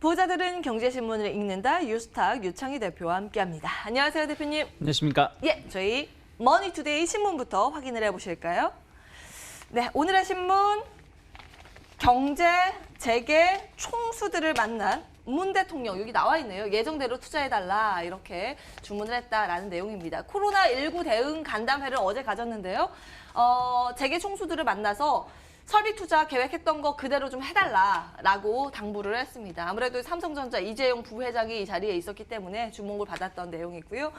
부자들은 경제신문을 읽는다. 유스탁 유창희 대표와 함께합니다. 안녕하세요, 대표님. 안녕하십니까? 예, 저희 머니투데이 신문부터 확인을 해보실까요? 네, 오늘의 신문 경제, 재계, 총수들을 만난 문 대통령, 여기 나와 있네요. 예정대로 투자해달라 이렇게 주문을 했다라는 내용입니다. 코로나19 대응 간담회를 어제 가졌는데요. 재계 총수들을 만나서 설비 투자 계획했던 거 그대로 좀 해달라라고 당부를 했습니다. 아무래도 삼성전자 이재용 부회장이 이 자리에 있었기 때문에 주목을 받았던 내용이고요.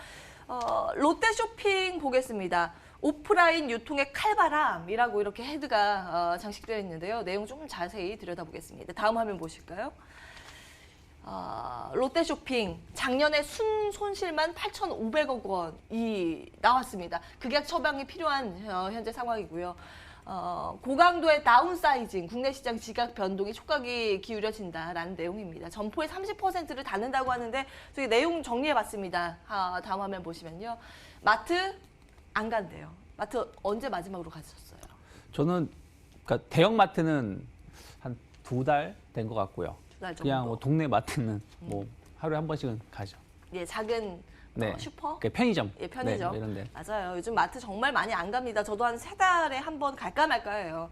롯데쇼핑 보겠습니다. 오프라인 유통의 칼바람이라고 이렇게 헤드가 장식되어 있는데요. 내용 좀 자세히 들여다보겠습니다. 다음 화면 보실까요? 롯데쇼핑 작년에 순손실만 8,500억 원이 나왔습니다. 극약 처방이 필요한 현재 상황이고요. 고강도의 다운사이징, 국내 시장 지각 변동이 촉각이 기울여진다라는 내용입니다. 점포의 30%를 닫는다고 하는데 저희 내용 정리해봤습니다. 다음 화면 보시면요. 마트 안 간대요. 마트 언제 마지막으로 가셨어요? 저는 그러니까 대형 마트는 한 2달 된 것 같고요. 2달 정도. 그냥 뭐 동네 마트는 뭐 하루에 한 번씩은 가죠. 예, 작은 네. 슈퍼? 그러니까 편의점. 예, 편의점. 네, 이런 데. 맞아요. 요즘 마트 정말 많이 안 갑니다. 저도 한 3달에 한 번 갈까 말까예요.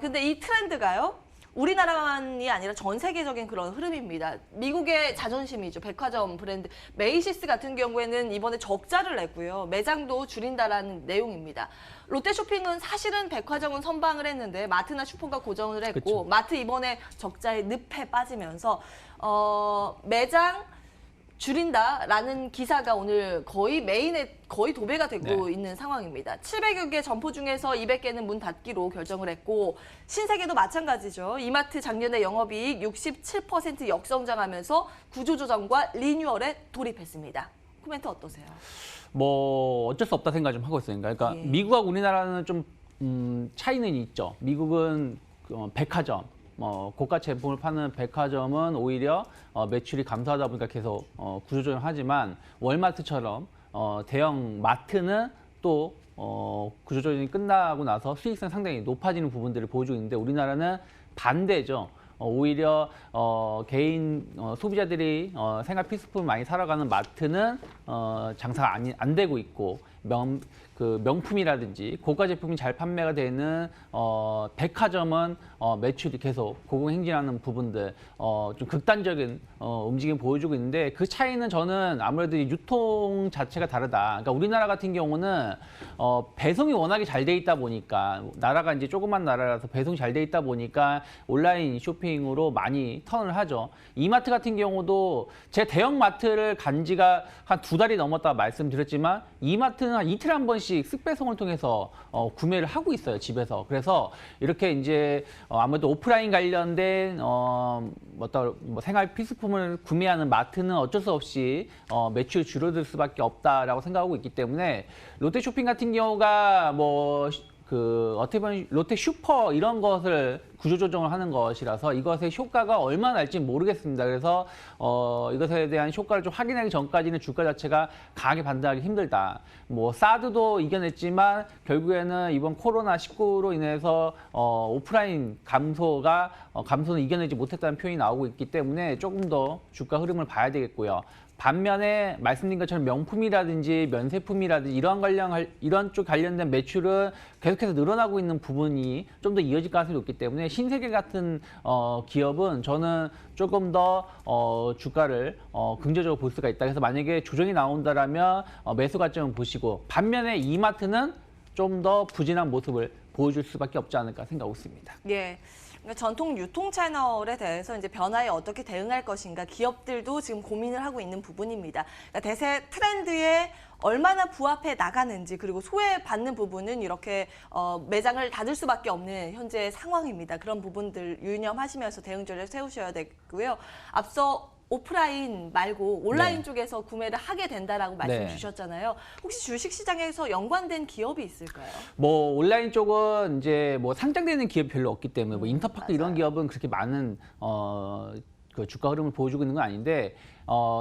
근데 이 트렌드가요. 우리나라만이 아니라 전 세계적인 그런 흐름입니다. 미국의 자존심이죠. 백화점 브랜드 메이시스 같은 경우에는 이번에 적자를 냈고요. 매장도 줄인다라는 내용입니다. 롯데쇼핑은 사실은 백화점은 선방을 했는데 마트나 슈퍼가 고정을 했고 그쵸. 마트 이번에 적자의 늪에 빠지면서 매장 줄인다라는 기사가 오늘 거의 메인에 거의 도배가 되고 있는 상황입니다. 700여 개 점포 중에서 200개는 문 닫기로 결정을 했고 신세계도 마찬가지죠. 이마트 작년에 영업이익 67% 역성장하면서 구조조정과 리뉴얼에 돌입했습니다. 코멘트 어떠세요? 뭐 어쩔 수 없다 생각 좀 하고 있어요. 그러니까 예. 미국하고 우리나라는 좀 차이는 있죠. 미국은 백화점, 고가 제품을 파는 백화점은 오히려 매출이 감소하다 보니까 계속 구조조정하지만 월마트처럼 대형 마트는 또 구조조정이 끝나고 나서 수익성 상당히 높아지는 부분들을 보여주고 있는데 우리나라는 반대죠. 오히려 개인 소비자들이 생활 필수품을 많이 사러 가는 마트는 장사가 안 되고 있고 명품이라든지 고가 제품이 잘 판매가 되는 백화점은 매출이 계속 고공행진하는 부분들 좀 극단적인 움직임 보여주고 있는데 그 차이는 저는 아무래도 유통 자체가 다르다. 그러니까 우리나라 같은 경우는 배송이 워낙에 잘 돼 있다 보니까 나라가 이제 조그만 나라라서 배송이 잘 돼 있다 보니까 온라인 쇼핑으로 많이 턴을 하죠. 이마트 같은 경우도 제 대형 마트를 간 지가 한 2달이 넘었다 말씀드렸지만 이마트는 한 이틀에 한 번씩 쓱배송을 통해서 구매를 하고 있어요, 집에서. 그래서 이렇게 이제 아무래도 오프라인 관련된 생활 필수품을 구매하는 마트는 어쩔 수 없이 매출이 줄어들 수밖에 없다라고 생각하고 있기 때문에 롯데쇼핑 같은 경우가 어떻게 보면 롯데 슈퍼 이런 것을 구조조정을 하는 것이라서 이것의 효과가 얼마나 날지 모르겠습니다. 그래서 이것에 대한 효과를 좀 확인하기 전까지는 주가 자체가 강하게 반등하기 힘들다. 사드도 이겨냈지만 결국에는 이번 코로나19로 인해서 오프라인 감소는 이겨내지 못했다는 표현이 나오고 있기 때문에 조금 더 주가 흐름을 봐야 되겠고요. 반면에 말씀드린 것처럼 명품이라든지 면세품이라든지 이런 쪽 관련된 매출은 계속해서 늘어나고 있는 부분이 좀 더 이어질 가능성이 높기 때문에 신세계 같은 기업은 저는 조금 더 주가를 긍정적으로 볼 수가 있다. 그래서 만약에 조정이 나온다라면 매수 관점을 보시고 반면에 이마트는 좀 더 부진한 모습을 보여줄 수밖에 없지 않을까 생각하고 있습니다. 예. 그러니까 전통 유통 채널에 대해서 이제 변화에 어떻게 대응할 것인가 기업들도 지금 고민을 하고 있는 부분입니다. 그러니까 대세 트렌드에 얼마나 부합해 나가는지 그리고 소외받는 부분은 이렇게 매장을 닫을 수밖에 없는 현재 상황입니다. 그런 부분들 유념하시면서 대응 전략 세우셔야 되고요. 앞서 오프라인 말고 온라인 쪽에서 구매를 하게 된다라고 말씀 주셨잖아요. 혹시 주식시장에서 연관된 기업이 있을까요? 온라인 쪽은 이제 상장되는 기업이 별로 없기 때문에 인터파크 이런 기업은 그렇게 많은 그 주가 흐름을 보여주고 있는 건 아닌데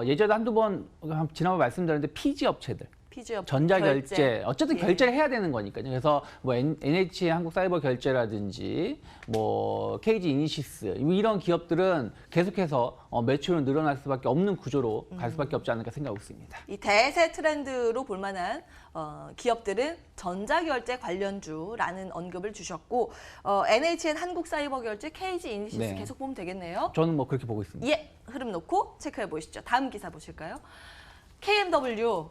예전에 한두 번 지난번에 말씀드렸는데 피지 업체들 피지어 전자결제, 어쨌든 예. 결제를 해야 되는 거니까요. 그래서 뭐 NH 한국사이버결제라든지 뭐 KG 이니시스 이런 기업들은 계속해서 매출은 늘어날 수밖에 없는 구조로 갈 수밖에 없지 않을까 생각하고 있습니다. 이 대세 트렌드로 볼 만한 기업들은 전자결제 관련주라는 언급을 주셨고 NHN 한국사이버결제, KG 이니시스 네. 계속 보면 되겠네요. 저는 뭐 그렇게 보고 있습니다. 예, 흐름 놓고 체크해 보시죠. 다음 기사 보실까요? KMW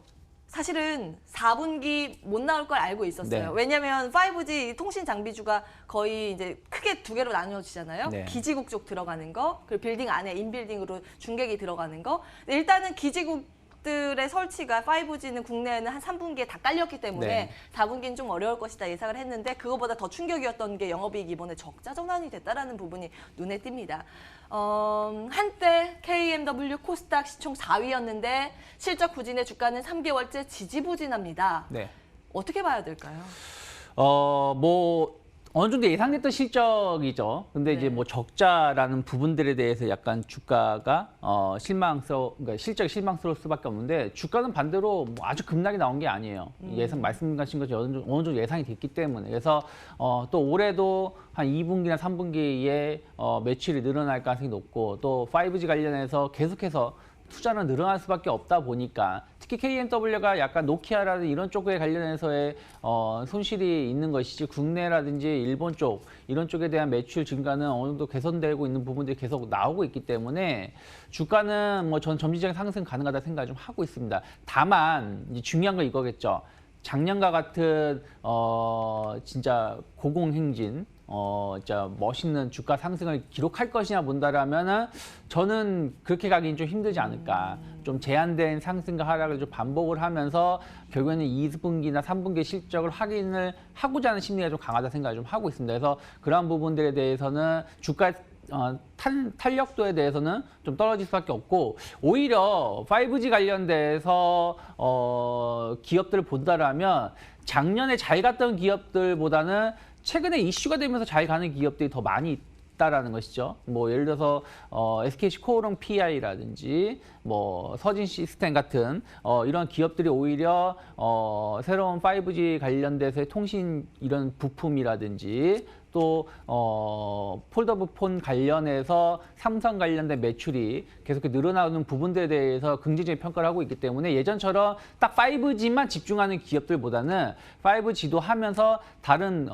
사실은 4분기 못 나올 걸 알고 있었어요. 네. 왜냐하면 5G 통신 장비주가 거의 이제 크게 두 개로 나뉘어지잖아요. 네. 기지국 쪽 들어가는 거, 그리고 빌딩 안에 인빌딩으로 중계기 들어가는 거. 일단은 기지국들의 설치가 5G는 국내에는 한 3분기에 다 깔렸기 때문에 네. 4분기는 좀 어려울 것이다 예상을 했는데 그거보다 더 충격이었던 게 영업이익 이번에 적자 전환이 됐다라는 부분이 눈에 띕니다. 한때 KMW 코스닥 시총 4위였는데 실적 부진의 주가는 3개월째 지지부진합니다. 네. 어떻게 봐야 될까요? 뭐 어느 정도 예상됐던 실적이죠. 근데 이제 네. 뭐 적자라는 부분들에 대해서 약간 주가가 그러니까 실적이 실망스러울 수밖에 없는데 주가는 반대로 뭐 아주 급락이 나온 게 아니에요. 예상 말씀하신 것처럼 어느 정도 예상이 됐기 때문에 그래서 또 올해도 한 2분기나 3분기에 매출이 늘어날 가능성이 높고 또 5G 관련해서 계속해서 투자는 늘어날 수밖에 없다 보니까 특히 KMW가 약간 노키아라든 이런 쪽에 관련해서의 손실이 있는 것이지 국내라든지 일본 쪽 이런 쪽에 대한 매출 증가는 어느 정도 개선되고 있는 부분들이 계속 나오고 있기 때문에 주가는 뭐 전 점진적 상승 가능하다 생각을 좀 하고 있습니다. 다만 이제 중요한 건 이거겠죠. 작년과 같은 진짜 고공행진 진짜 멋있는 주가 상승을 기록할 것이냐 본다라면은 저는 그렇게 가긴 좀 힘들지 않을까. 좀 제한된 상승과 하락을 좀 반복을 하면서 결국에는 2분기나 3분기 실적을 확인을 하고자 하는 심리가 좀 강하다 생각을 좀 하고 있습니다. 그래서 그러한 부분들에 대해서는 주가 탄력도에 대해서는 좀 떨어질 수밖에 없고 오히려 5G 관련돼서 기업들을 본다라면 작년에 잘 갔던 기업들보다는 최근에 이슈가 되면서 잘 가는 기업들이 더 많이 있다라는 것이죠. 뭐 예를 들어서 SKC 코오롱 PI라든지 뭐 서진 시스템 같은 이런 기업들이 오히려 새로운 5G 관련돼서의 통신 이런 부품이라든지 또 폴더블 폰 관련해서 삼성 관련된 매출이 계속 늘어나는 부분들에 대해서 긍정적인 평가를 하고 있기 때문에 예전처럼 딱 5G만 집중하는 기업들보다는 5G도 하면서 다른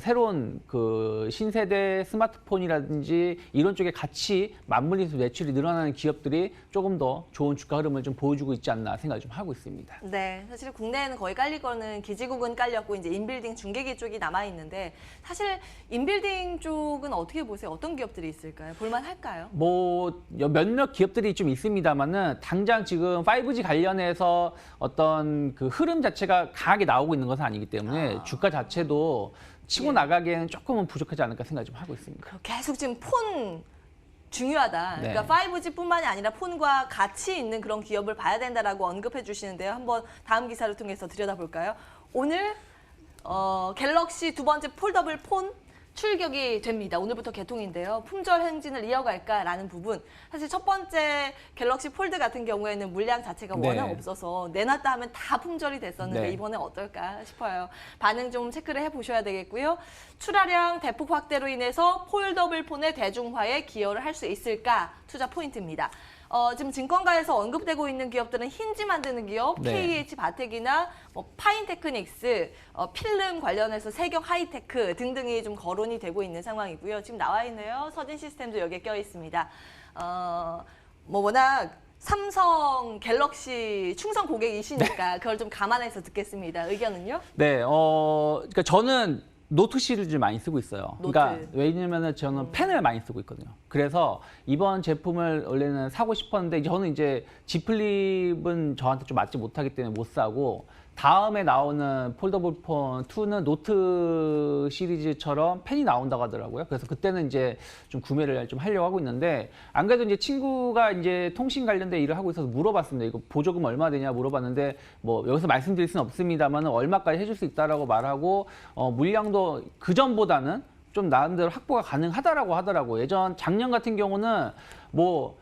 새로운 그 신세대 스마트폰이라든지 이런 쪽에 같이 맞물리면서 매출이 늘어나는 기업들이 조금 더 좋은 주가 흐름을 좀 보여주고 있지 않나 생각을 좀 하고 있습니다. 네, 사실 국내에는 거의 깔릴 거는 기지국은 깔렸고 이제 인빌딩 중계기 쪽이 남아 있는데 사실 인빌딩 쪽은 어떻게 보세요? 어떤 기업들이 있을까요? 볼만할까요? 뭐 몇몇 기업들이 좀 있습니다만은 당장 지금 5G 관련해서 어떤 그 흐름 자체가 강하게 나오고 있는 것은 아니기 때문에 주가 자체도 치고 예. 나가기에는 조금은 부족하지 않을까 생각 좀 하고 있습니다. 계속 지금 폰 중요하다. 네. 그러니까 5G뿐만이 아니라 폰과 같이 있는 그런 기업을 봐야 된다라고 언급해 주시는데요. 한번 다음 기사를 통해서 들여다볼까요? 오늘 갤럭시 두 번째 폴더블 폰 출격이 됩니다. 오늘부터 개통인데요. 품절 행진을 이어갈까라는 부분. 사실 첫 번째 갤럭시 폴드 같은 경우에는 물량 자체가 네. 워낙 없어서 내놨다 하면 다 품절이 됐었는데 네. 이번에 어떨까 싶어요. 반응 좀 체크를 해보셔야 되겠고요. 출하량 대폭 확대로 인해서 폴더블 폰의 대중화에 기여를 할 수 있을까? 투자 포인트입니다. 지금 증권가에서 언급되고 있는 기업들은 힌지 만드는 기업, 네. KH 바텍이나 뭐 파인테크닉스, 필름 관련해서 세경 하이테크 등등이 좀 거론이 되고 있는 상황이고요. 지금 나와 있네요. 서진 시스템도 여기에 껴 있습니다. 뭐 워낙 삼성 갤럭시 충성 고객이시니까 그걸 좀 감안해서 듣겠습니다. 의견은요? 네, 그러니까 저는 노트 시리즈를 많이 쓰고 있어요. 노트. 그러니까 왜냐면은 저는 펜을 많이 쓰고 있거든요. 그래서 이번 제품을 원래는 사고 싶었는데 저는 이제 G 플립은 저한테 좀 맞지 못하기 때문에 못 사고 다음에 나오는 폴더블 폰 2는 노트 시리즈처럼 펜이 나온다고 하더라고요. 그래서 그때는 이제 좀 구매를 좀 하려고 하고 있는데 안 그래도 이제 친구가 이제 통신 관련된 일을 하고 있어서 물어봤습니다. 이거 보조금 얼마 되냐 물어봤는데 뭐 여기서 말씀드릴 수는 없습니다만 얼마까지 해줄 수 있다라고 말하고 물량도 그 전보다는 좀 나름대로 확보가 가능하다라고 하더라고요. 작년 같은 경우는 뭐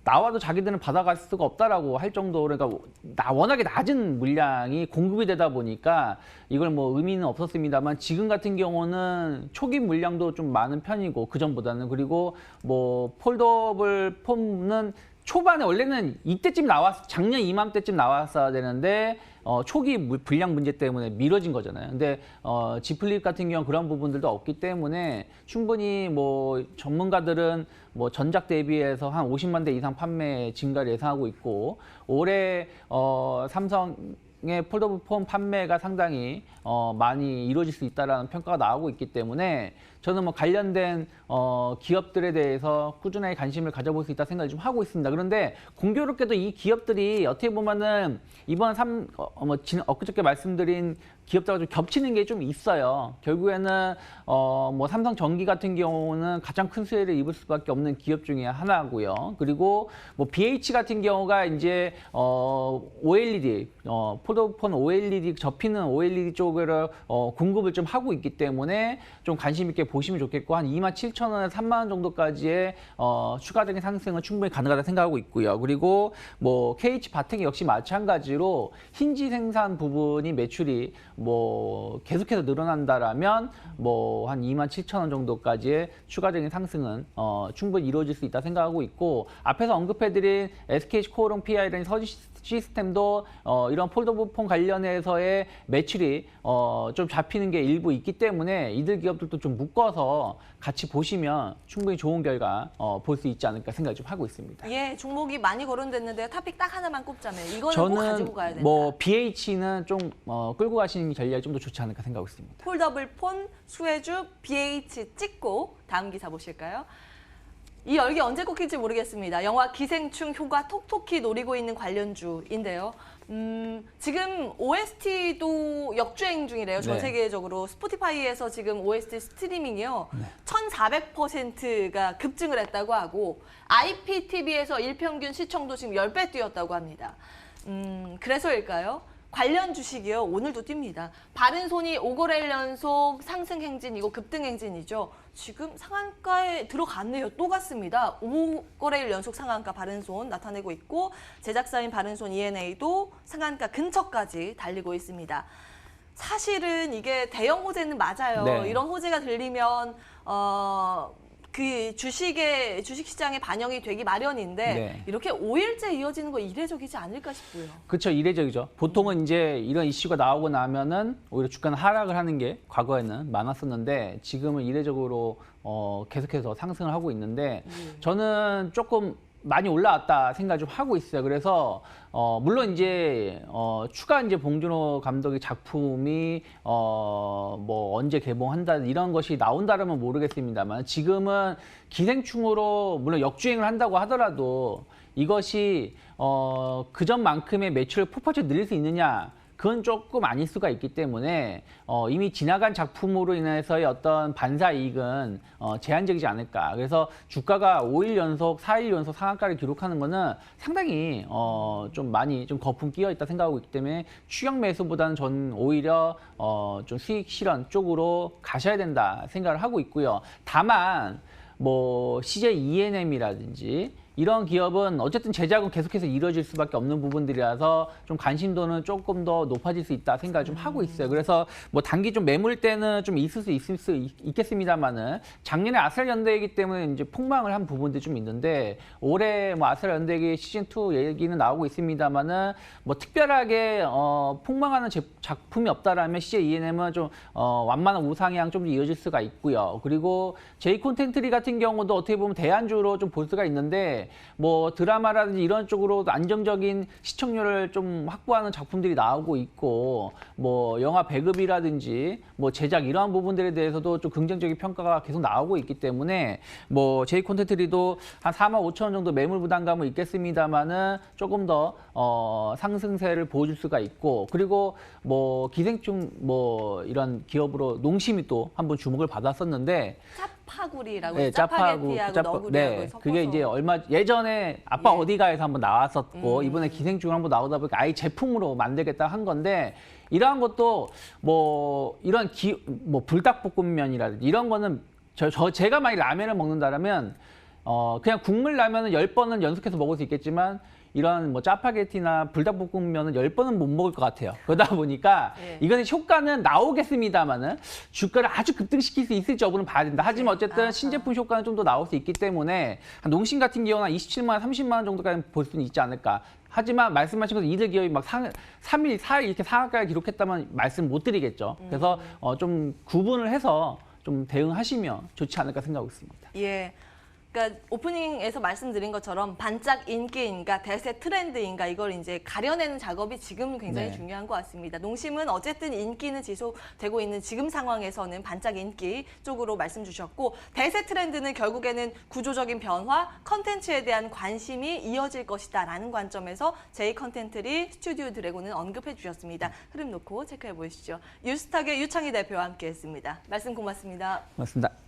나와도 자기들은 받아갈 수가 없다라고 할 정도로 그러니까 워낙에 낮은 물량이 공급이 되다 보니까 이걸 뭐 의미는 없었습니다만 지금 같은 경우는 초기 물량도 좀 많은 편이고 그전보다는 그리고 뭐 폴더블 폼은 초반에 원래는 이때쯤 작년 이맘때쯤 나왔어야 되는데 초기 불량 문제 때문에 미뤄진 거잖아요. 근데 G 플립 같은 경우 그런 부분들도 없기 때문에 충분히 뭐 전문가들은 뭐 전작 대비해서 한 50만 대 이상 판매 증가를 예상하고 있고 올해 삼성의 폴더블 폰 판매가 상당히 많이 이루어질 수 있다라는 평가가 나오고 있기 때문에 저는 뭐 관련된 기업들에 대해서 꾸준하게 관심을 가져볼 수 있다 생각을 좀 하고 있습니다. 그런데 공교롭게도 이 기업들이 어떻게 보면은 이번 엊그저께 말씀드린 기업들과 좀 겹치는 게 좀 있어요. 결국에는 뭐 삼성전기 같은 경우는 가장 큰 수혜를 입을 수밖에 없는 기업 중에 하나고요. 그리고 뭐 BH 같은 경우가 이제 OLED 폴더폰 OLED 접히는 OLED 쪽을 공급을 좀 하고 있기 때문에 좀 관심 있게 보시면 좋겠고 한 27,000원에서 3만 원 정도까지의 추가적인 상승은 충분히 가능하다 생각하고 있고요. 그리고 뭐 KH 바텍 역시 마찬가지로 힌지 생산 부분이 매출이 뭐 계속해서 늘어난다라면 뭐 한 27,000원 정도까지의 추가적인 상승은 충분히 이루어질 수 있다 생각하고 있고 앞에서 언급해드린 SK 코오롱 PI라는 서지 시스템도 이런 폴더블 폰 관련해서의 매출이 좀 잡히는 게 일부 있기 때문에 이들 기업들도 좀 묶어서 같이 보시면 충분히 좋은 결과 볼 수 있지 않을까 생각을 좀 하고 있습니다. 예, 종목이 많이 거론됐는데 토픽 딱 하나만 꼽자면 이거는 꼭 저는 가지고 가야 된다. 뭐 BH는 좀 끌고 가시는 전략이 좀 더 좋지 않을까 생각하고 있습니다. 폴더블 폰, 수혜주, BH 찍고 다음 기사 보실까요? 이 열기 언제 꺾일지 모르겠습니다. 영화 기생충 효과 톡톡히 노리고 있는 관련주인데요. 지금 OST도 역주행 중이래요. 전 네. 세계적으로. 스포티파이에서 지금 OST 스트리밍이요. 1,400%가 급증을 했다고 하고 IPTV에서 일평균 시청도 지금 10배 뛰었다고 합니다. 그래서일까요? 관련 주식이요. 오늘도 뜁니다. 바른손이 5거래일 연속 상승 행진이고 급등 행진이죠. 지금 상한가에 들어갔네요. 또 갔습니다. 5거래일 연속 상한가 바른손 나타내고 있고 제작사인 바른손 ENA도 상한가 근처까지 달리고 있습니다. 사실은 이게 대형 호재는 맞아요. 네. 이런 호재가 들리면 그 주식시장에 반영이 되기 마련인데 네. 이렇게 5일째 이어지는 거 이례적이지 않을까 싶고요. 그렇죠. 이례적이죠. 보통은 이제 이런 이슈가 나오고 나면은 오히려 주가는 하락을 하는 게 과거에는 많았었는데 지금은 이례적으로 계속해서 상승을 하고 있는데 저는 조금 많이 올라왔다 생각 좀 하고 있어요. 그래서 물론 이제 추가 이제 봉준호 감독의 작품이 뭐 언제 개봉한다 이런 것이 나온다라면 모르겠습니다만 지금은 기생충으로 물론 역주행을 한다고 하더라도 이것이 그전만큼의 매출을 폭발적으로 늘릴 수 있느냐? 그건 조금 아닐 수가 있기 때문에 이미 지나간 작품으로 인해서의 어떤 반사 이익은 제한적이지 않을까. 그래서 주가가 5일 연속, 4일 연속 상한가를 기록하는 거는 상당히 좀 많이 좀 거품 끼어 있다 생각하고 있기 때문에 추격 매수보다는 저는 오히려 좀 수익 실현 쪽으로 가셔야 된다 생각을 하고 있고요. 다만 뭐 CJ ENM이라든지 이런 기업은 어쨌든 제작은 계속해서 이루어질 수밖에 없는 부분들이라서 좀 관심도는 조금 더 높아질 수 있다 생각을 좀 하고 있어요. 그래서 뭐 단기 좀 매물 때는 좀 있을 수 있겠습니다만은 작년에 아스랄연대이기 때문에 이제 폭망을 한 부분들이 좀 있는데 올해 뭐 아스랄연대기 시즌2 얘기는 나오고 있습니다만은 뭐 특별하게 폭망하는 작품이 없다라면 CJ ENM은 좀 완만한 우상향 좀 이어질 수가 있고요. 그리고 J콘텐트리 같은 경우도 어떻게 보면 대안주로 좀 볼 수가 있는데 뭐 드라마라든지 이런 쪽으로 안정적인 시청률을 좀 확보하는 작품들이 나오고 있고 뭐 영화 배급이라든지 뭐 제작 이러한 부분들에 대해서도 좀 긍정적인 평가가 계속 나오고 있기 때문에 뭐 J콘텐트리도 한 45,000원 정도 매물 부담감은 있겠습니다만은 조금 더 상승세를 보여줄 수가 있고 그리고 뭐 기생충 뭐 이런 기업으로 농심이 또 한번 주목을 받았었는데 짜파구리라고 네, 짜파게티하고 너구리하고 네, 섞어서 그게 이제 얼마 예전에 아빠 예. 어디가에서 한번 나왔었고 이번에 기생충 한번 나오다 보니까 아예 제품으로 만들겠다 한 건데 이러한 것도 뭐 이런 뭐 불닭볶음면이라든지 이런 거는 제가 만약 라면을 먹는다라면 그냥 국물 라면은 10번은 연속해서 먹을 수 있겠지만 이런 뭐 짜파게티나 불닭볶음면은 10번은 못 먹을 것 같아요. 그러다 보니까 네. 이거는 효과는 나오겠습니다만은 주가를 아주 급등시킬 수 있을지 여부는 봐야 된다. 하지만 어쨌든 아하. 신제품 효과는 좀 더 나올 수 있기 때문에 농심 같은 경우는 한 27만 원, 30만 원 정도까지 볼 수는 있지 않을까. 하지만 말씀하신 것처럼 이들 기업이 막 3일, 4일 이렇게 상한가를 기록했다면 말씀 못 드리겠죠. 그래서 좀 구분을 해서 좀 대응하시면 좋지 않을까 생각하고 있습니다. 예. 그러니까 오프닝에서 말씀드린 것처럼 반짝 인기인가 대세 트렌드인가 이걸 이제 가려내는 작업이 지금 굉장히 네. 중요한 것 같습니다. 농심은 어쨌든 인기는 지속되고 있는 지금 상황에서는 반짝 인기 쪽으로 말씀 주셨고 대세 트렌드는 결국에는 구조적인 변화, 컨텐츠에 대한 관심이 이어질 것이다라는 관점에서 제이 컨텐츠리 스튜디오 드래곤은 언급해 주셨습니다. 흐름 놓고 체크해 보시죠. 뉴스탁의 유창희 대표와 함께했습니다. 말씀 고맙습니다. 고맙습니다.